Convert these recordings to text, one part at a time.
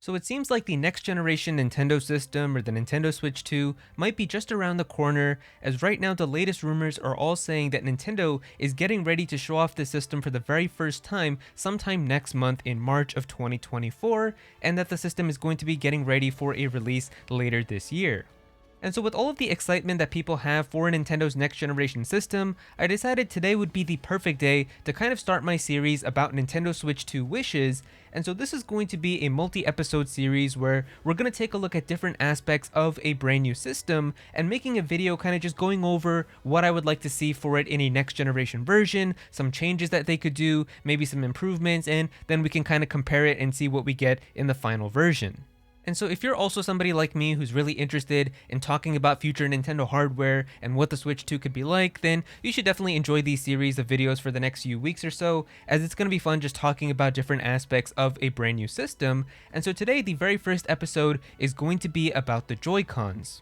So it seems like the next generation Nintendo system or the Nintendo Switch 2 might be just around the corner, as right now the latest rumors are all saying that Nintendo is getting ready to show off the system for the very first time sometime next month in March of 2024, and that the system is going to be getting ready for a release later this year. And so with all of the excitement that people have for Nintendo's next generation system, I decided today would be the perfect day to kind of start my series about Nintendo Switch 2 wishes. And so this is going to be a multi-episode series where we're going to take a look at different aspects of a brand new system and making a video kind of just going over what I would like to see for it in a next generation version, some changes that they could do, maybe some improvements, and then we can kind of compare it and see what we get in the final version. And so if you're also somebody like me who's really interested in talking about future Nintendo hardware and what the Switch 2 could be like, then you should definitely enjoy these series of videos for the next few weeks or so, as it's going to be fun just talking about different aspects of a brand new system. And so today, the very first episode is going to be about the Joy-Cons.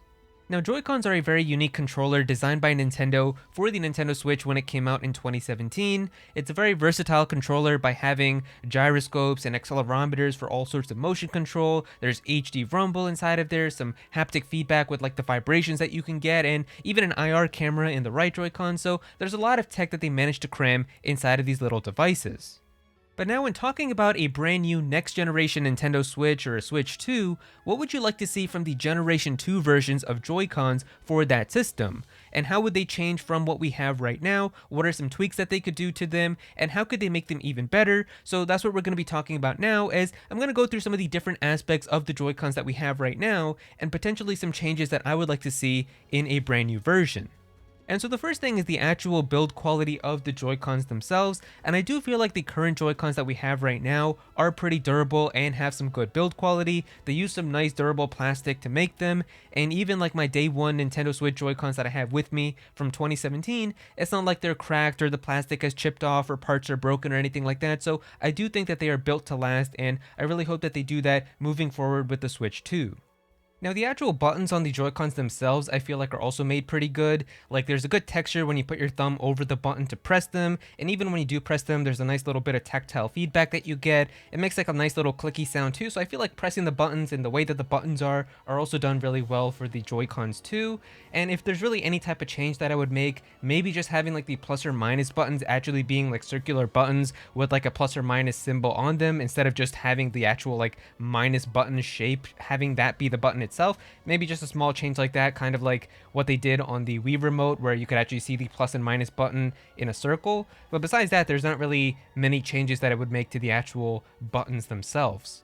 Now, Joy-Cons are a very unique controller designed by Nintendo for the Nintendo Switch when it came out in 2017. It's a very versatile controller by having gyroscopes and accelerometers for all sorts of motion control. There's HD rumble inside of there, some haptic feedback with like the vibrations that you can get, and even an IR camera in the right Joy-Con, so there's a lot of tech that they managed to cram inside of these little devices. But now when talking about a brand new next generation Nintendo Switch or a Switch 2, what would you like to see from the Generation 2 versions of Joy-Cons for that system? And how would they change from what we have right now? What are some tweaks that they could do to them? And how could they make them even better? So that's what we're going to be talking about now, as I'm going to go through some of the different aspects of the Joy-Cons that we have right now, and potentially some changes that I would like to see in a brand new version. And so the first thing is the actual build quality of the Joy-Cons themselves, and I do feel like the current Joy-Cons that we have right now are pretty durable and have some good build quality. They use some nice durable plastic to make them, and even like my day one Nintendo Switch Joy-Cons that I have with me from 2017, it's not like they're cracked or the plastic has chipped off or parts are broken or anything like that, so I do think that they are built to last, and I really hope that they do that moving forward with the Switch 2. Now the actual buttons on the Joy-Cons themselves I feel like are also made pretty good. Like there's a good texture when you put your thumb over the button to press them, and even when you do press them there's a nice little bit of tactile feedback that you get. It makes like a nice little clicky sound too, so I feel like pressing the buttons and the way that the buttons are also done really well for the Joy-Cons too. And if there's really any type of change that I would make, maybe just having like the plus or minus buttons actually being like circular buttons with like a plus or minus symbol on them, instead of just having the actual like minus button shape, having that be the button itself. Maybe just a small change like that, kind of like what they did on the Wii remote where you could actually see the plus and minus button in a circle. But besides that, there's not really many changes that I would make to the actual buttons themselves.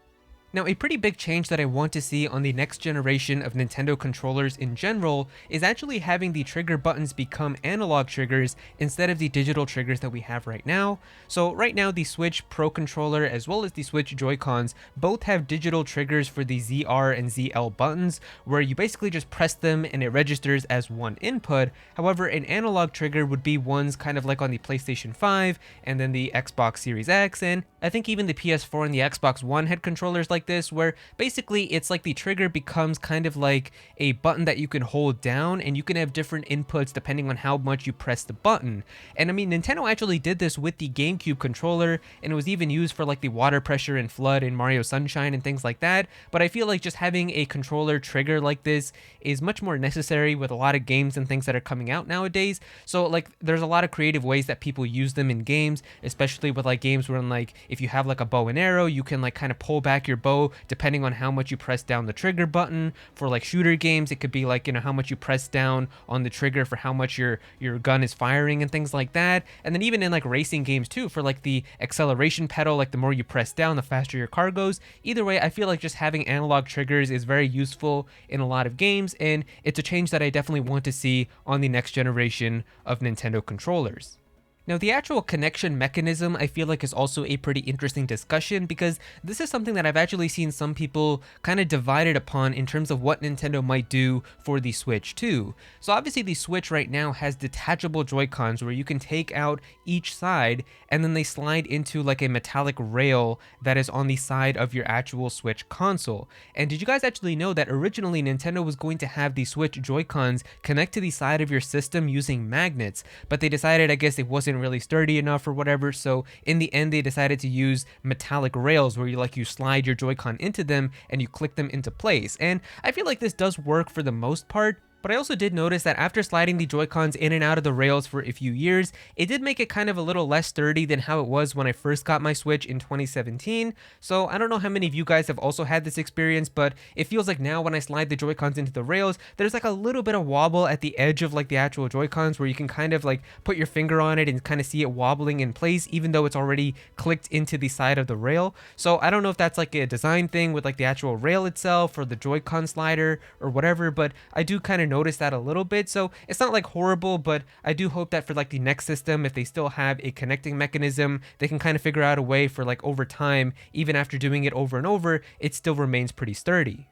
Now, a pretty big change that I want to see on the next generation of Nintendo controllers in general is actually having the trigger buttons become analog triggers instead of the digital triggers that we have right now. So right now, the Switch Pro controller as well as the Switch Joy-Cons both have digital triggers for the ZR and ZL buttons, where you basically just press them and it registers as one input. However, an analog trigger would be ones kind of like on the PlayStation 5 and then the Xbox Series X, and I think even the PS4 and the Xbox One had controllers like this, where basically it's like the trigger becomes kind of like a button that you can hold down, and you can have different inputs depending on how much you press the button. And I mean, Nintendo actually did this with the GameCube controller, and it was even used for like the water pressure and flood in Mario Sunshine and things like that. But I feel like just having a controller trigger like this is much more necessary with a lot of games and things that are coming out nowadays. So like there's a lot of creative ways that people use them in games, especially with like games where like if you have like a bow and arrow, you can like kind of pull back your bow depending on how much you press down the trigger button. For like shooter games, it could be like, you know, how much you press down on the trigger for how much your gun is firing and things like that. And then even in like racing games too, for like the acceleration pedal, like the more you press down, the faster your car goes. Either way, I feel like just having analog triggers is very useful in a lot of games, and it's a change that I definitely want to see on the next generation of Nintendo controllers. Now, the actual connection mechanism I feel like is also a pretty interesting discussion, because this is something that I've actually seen some people kind of divided upon in terms of what Nintendo might do for the Switch 2. So obviously the Switch right now has detachable Joy-Cons where you can take out each side and then they slide into like a metallic rail that is on the side of your actual Switch console. And did you guys actually know that originally Nintendo was going to have the Switch Joy-Cons connect to the side of your system using magnets, but they decided, I guess, it wasn't wasn't really sturdy enough or whatever, so in the end they decided to use metallic rails where you slide your Joy-Con into them and you click them into place. And I feel like this does work for the most part. But I also did notice that after sliding the Joy-Cons in and out of the rails for a few years, it did make it kind of a little less sturdy than how it was when I first got my Switch in 2017. So I don't know how many of you guys have also had this experience, but it feels like now when I slide the Joy-Cons into the rails, there's like a little bit of wobble at the edge of like the actual Joy-Cons where you can kind of like put your finger on it and kind of see it wobbling in place, even though it's already clicked into the side of the rail. So I don't know if that's like a design thing with like the actual rail itself or the Joy-Con slider or whatever, but I do kind of notice that a little bit. So it's not like horrible, but I do hope that for like the next system, if they still have a connecting mechanism, they can kind of figure out a way for like over time, even after doing it over and over, it still remains pretty sturdy.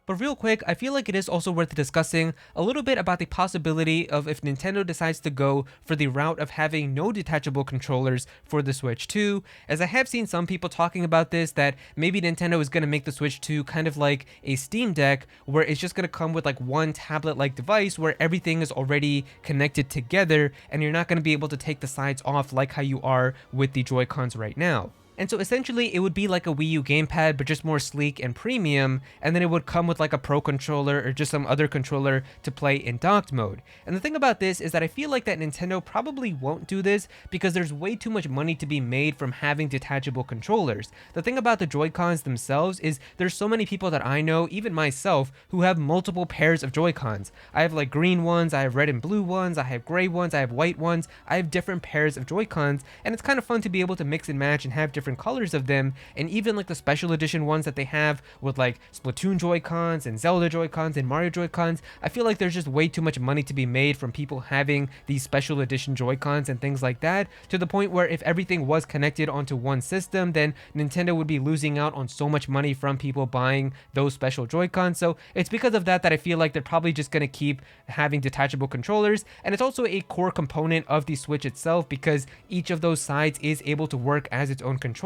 But real quick, I feel like it is also worth discussing a little bit about the possibility of if Nintendo decides to go for the route of having no detachable controllers for the Switch 2, as I have seen some people talking about this, that maybe Nintendo is going to make the Switch 2 kind of like a Steam Deck, where it's just going to come with like one tablet-like device where everything is already connected together, and you're not going to be able to take the sides off like how you are with the Joy-Cons right now. And so essentially it would be like a Wii U gamepad, but just more sleek and premium, and then it would come with like a Pro controller or just some other controller to play in docked mode. And the thing about this is that I feel like that Nintendo probably won't do this because there's way too much money to be made from having detachable controllers. The thing about the Joy-Cons themselves is there's so many people that I know, even myself, who have multiple pairs of Joy-Cons. I have like green ones, I have red and blue ones, I have gray ones, I have white ones, I have different pairs of Joy-Cons, and it's kind of fun to be able to mix and match and have different colors of them. And even like the special edition ones that they have with like Splatoon Joy-Cons and Zelda Joy-Cons and Mario Joy-Cons, I feel like there's just way too much money to be made from people having these special edition Joy-Cons and things like that, to the point where if everything was connected onto one system, then Nintendo would be losing out on so much money from people buying those special Joy-Cons. So it's because of that that I feel like they're probably just going to keep having detachable controllers. And it's also a core component of the Switch itself because each of those sides is able to work as its own controller.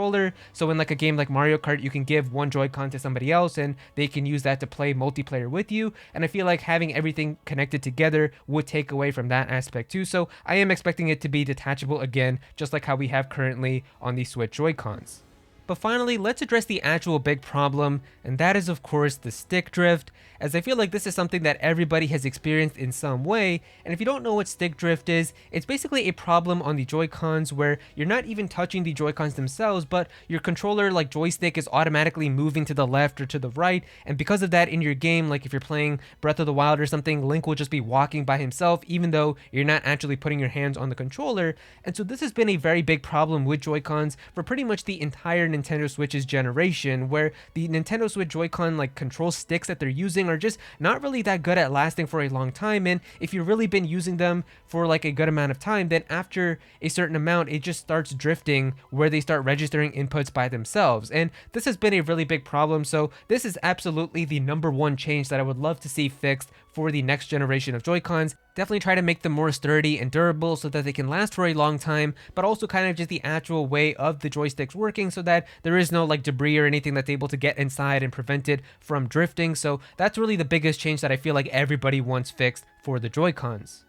So in like a game like Mario Kart, you can give one Joy-Con to somebody else and they can use that to play multiplayer with you. And I feel like having everything connected together would take away from that aspect too. So I am expecting it to be detachable again, just like how we have currently on the Switch Joy-Cons. But finally, let's address the actual big problem, and that is of course the stick drift, as I feel like this is something that everybody has experienced in some way. And if you don't know what stick drift is, it's basically a problem on the Joy-Cons where you're not even touching the Joy-Cons themselves, but your controller like joystick is automatically moving to the left or to the right, and because of that in your game, like if you're playing Breath of the Wild or something, Link will just be walking by himself even though you're not actually putting your hands on the controller. And so this has been a very big problem with Joy-Cons for pretty much the entire Nintendo Switch's generation, where the Nintendo Switch Joy-Con like control sticks that they're using are just not really that good at lasting for a long time. And if you've really been using them for like a good amount of time, then after a certain amount it just starts drifting where they start registering inputs by themselves. And this has been a really big problem. So this is absolutely the number one change that I would love to see fixed for the next generation of Joy-Cons. Definitely try to make them more sturdy and durable so that they can last for a long time, but also kind of just the actual way of the joysticks working so that there is no like debris or anything that's able to get inside and prevent it from drifting. So that's really the biggest change that I feel like everybody wants fixed for the Joy-Cons.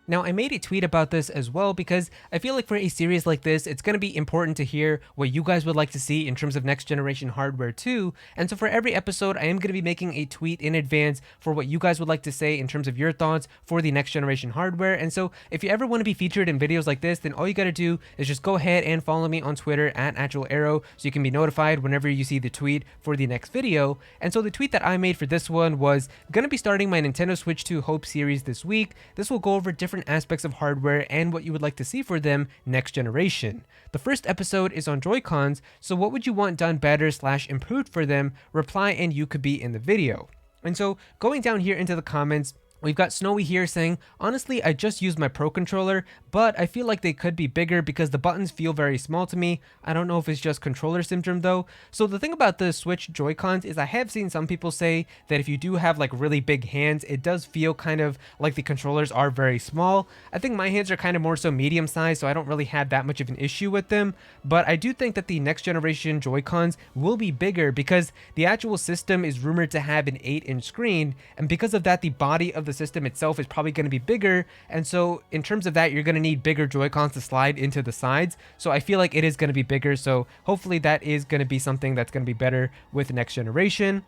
Now, I made a tweet about this as well because I feel like for a series like this, it's going to be important to hear what you guys would like to see in terms of next generation hardware too. And so for every episode, I am going to be making a tweet in advance for what you guys would like to say in terms of your thoughts for the next generation hardware. And so if you ever want to be featured in videos like this, then all you got to do is just go ahead and follow me on Twitter at @Aero so you can be notified whenever you see the tweet for the next video. And so the tweet that I made for this one was going to be starting my Nintendo Switch 2 Hope series this week. This will go over different aspects of hardware and what you would like to see for them next generation. The first episode is on Joy-Cons, so what would you want done better / improved for them? Reply and you could be in the video. And so going down here into the comments, we've got Snowy here saying, honestly, I just used my Pro controller, but I feel like they could be bigger because the buttons feel very small to me. I don't know if it's just controller syndrome though. So the thing about the Switch Joy-Cons is I have seen some people say that if you do have like really big hands, it does feel kind of like the controllers are very small. I think my hands are kind of more so medium sized, so I don't really have that much of an issue with them. But I do think that the next generation Joy-Cons will be bigger because the actual system is rumored to have an 8-inch screen, and because of that, the body of the system itself is probably going to be bigger, and so in terms of that, you're going to need bigger Joy-Cons to slide into the sides. So I feel like it is going to be bigger, so hopefully that is going to be something that's going to be better with the next generation.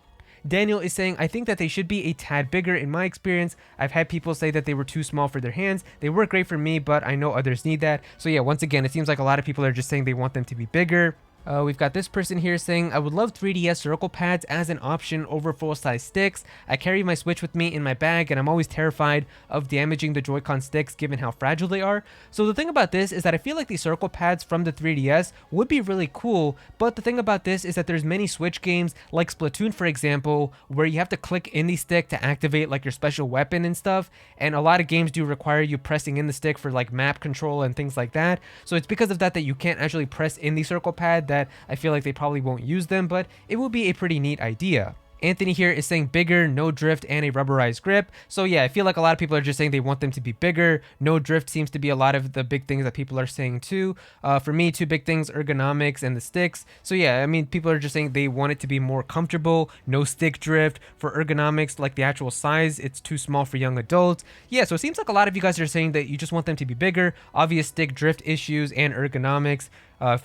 Daniel is saying, I think that they should be a tad bigger in my experience. I've had people say that they were too small for their hands. They work great for me, but I know others need that. So yeah, once again, it seems like a lot of people are just saying they want them to be bigger. We've got this person here saying, I would love 3DS circle pads as an option over full-size sticks. I carry my Switch with me in my bag, and I'm always terrified of damaging the Joy-Con sticks given how fragile they are. So the thing about this is that I feel like the circle pads from the 3DS would be really cool, but the thing about this is that there's many Switch games, like Splatoon for example, where you have to click in the stick to activate like your special weapon and stuff, and a lot of games do require you pressing in the stick for like map control and things like that. So it's because of that that you can't actually press in the circle pad that I feel like they probably won't use them, but it will be a pretty neat idea. Anthony here is saying bigger, no drift, and a rubberized grip. So yeah, I feel like a lot of people are just saying they want them to be bigger. No drift seems to be a lot of the big things that people are saying too. For me, two big things, ergonomics and the sticks. So yeah, I mean, people are just saying they want it to be more comfortable, no stick drift. For ergonomics, like the actual size, it's too small for young adults. Yeah, so it seems like a lot of you guys are saying that you just want them to be bigger. Obvious stick drift issues and ergonomics.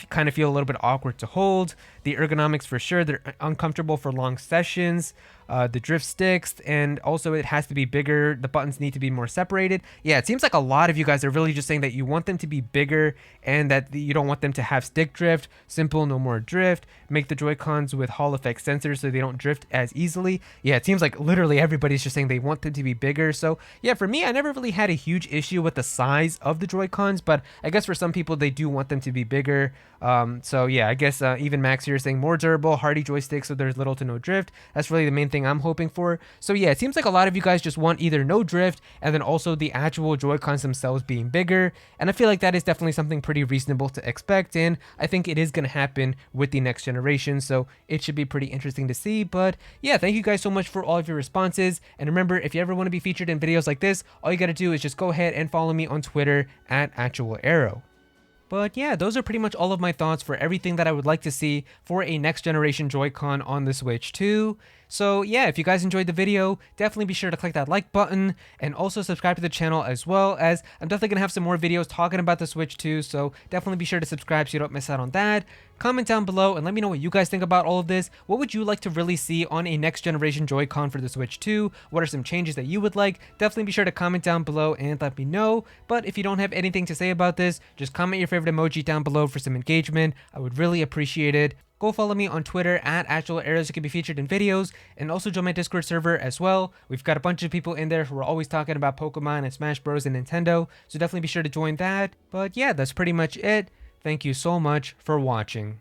Kind of feel a little bit awkward to hold. The ergonomics for sure, they're uncomfortable for long sessions. The drift sticks, and also it has to be bigger. The buttons need to be more separated. Yeah, it seems like a lot of you guys are really just saying that you want them to be bigger and that you don't want them to have stick drift. Simple, no more drift. Make the Joy-Cons with Hall effect sensors so they don't drift as easily. Yeah, it seems like literally everybody's just saying they want them to be bigger. So yeah, for me, I never really had a huge issue with the size of the Joy-Cons, but I guess for some people they do want them to be bigger. So yeah, I guess even Max here is saying more durable, hardy joysticks so there's little to no drift. That's really the main thing I'm hoping for. So yeah, it seems like a lot of you guys just want either no drift and then also the actual Joy-Cons themselves being bigger. And I feel like that is definitely something pretty reasonable to expect, and I think it is going to happen with the next generation. So it should be pretty interesting to see. But yeah, thank you guys so much for all of your responses. And remember, if you ever want to be featured in videos like this, all you got to do is just go ahead and follow me on Twitter at @Aero. But yeah, those are pretty much all of my thoughts for everything that I would like to see for a next generation Joy-Con on the Switch 2. So yeah, if you guys enjoyed the video, definitely be sure to click that like button and also subscribe to the channel, as well as I'm definitely going to have some more videos talking about the Switch 2, so definitely be sure to subscribe so you don't miss out on that. Comment down below and let me know what you guys think about all of this. What would you like to really see on a next generation Joy-Con for the Switch 2? What are some changes that you would like? Definitely be sure to comment down below and let me know. But if you don't have anything to say about this, just comment your favorite emoji down below for some engagement. I would really appreciate it. Go follow me on Twitter at @Aero so you can be featured in videos, and also join my Discord server as well. We've got a bunch of people in there who are always talking about Pokemon and Smash Bros and Nintendo, so definitely be sure to join that. But yeah, that's pretty much it. Thank you so much for watching.